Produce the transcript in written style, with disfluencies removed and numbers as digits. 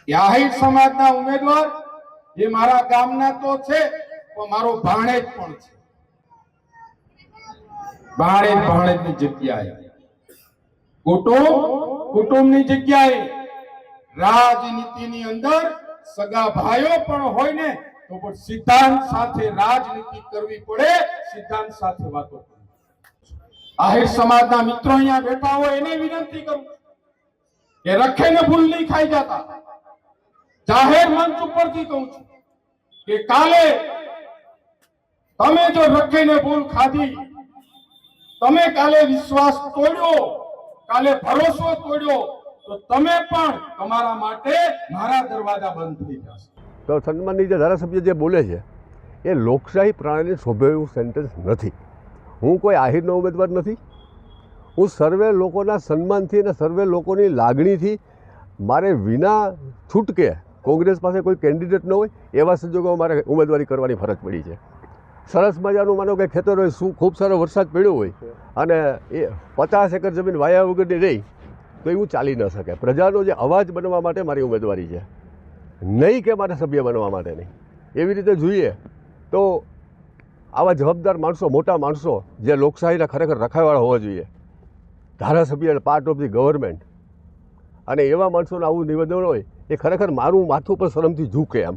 આહિર સમાજના ઉમેદવાર જે મારા ગામના તો છે પણ મારો ભાણેજ પણ છે. ભાણેજની જગ્યાએ કુટુંબની જગ્યાએ રાજનીતિની અંદર સગા ભાઈઓ પણ હોય ને તો પણ સિદ્ધાંત સાથે રાજનીતિ કરવી પડે, સિદ્ધાંત સાથે વાતો કરવી. આહિર સમાજના મિત્રો અહીંયા બેઠા હોય એને વિનંતી કરું કે રખેને ભૂલ નહીં ખાઈ જતા. જાહેર મંચ ઉપરથી કહું છું કે કાલે તમે જો રખેને ભૂલ ખાધી, તમે કાલે વિશ્વાસ તોડ્યો, કાલે ભરોસો તોડ્યો તો તમે પણ તમારા માટે મારા દરવાજા બંધ થઈ જશે. તો સન્માનની જે ધારાસભ્ય જે બોલે છે એ લોકશાહી પ્રણાલીને શોભે એવું સેન્ટેન્સ નથી. હું કોઈ આહિરનો ઉમેદવાર નથી. હું સર્વે લોકોના સન્માનથી અને સર્વે લોકોની લાગણીથી મારે વિના છૂટકે કોંગ્રેસ પાસે કોઈ કેન્ડિડેટ ન હોય એવા સંજોગોમાં મારે ઉમેદવારી કરવાની ફરજ પડી છે. સરસ મજાનું માનો કે ખેતર હોય, ખૂબ સારો વરસાદ પડ્યો હોય અને એ 50 એકર જમીન વાયા વગરની રહી તો એવું ચાલી ન શકે. પ્રજાનો જે અવાજ બનવા માટે મારી ઉમેદવારી છે, નહીં કે મારે સભ્ય બનવા માટે નહીં. એવી રીતે જોઈએ તો આવા જવાબદાર માણસો, મોટા માણસો જે લોકશાહીના ખરેખર રખાવાળા હોવા જોઈએ, ધારાસભ્ય પાર્ટ ઓફ ધી ગવર્મેન્ટ, અને એવા માણસોનું આવું નિવેદન હોય એ ખરેખર મારું માથું પર શરમથી ઝૂકે એમ.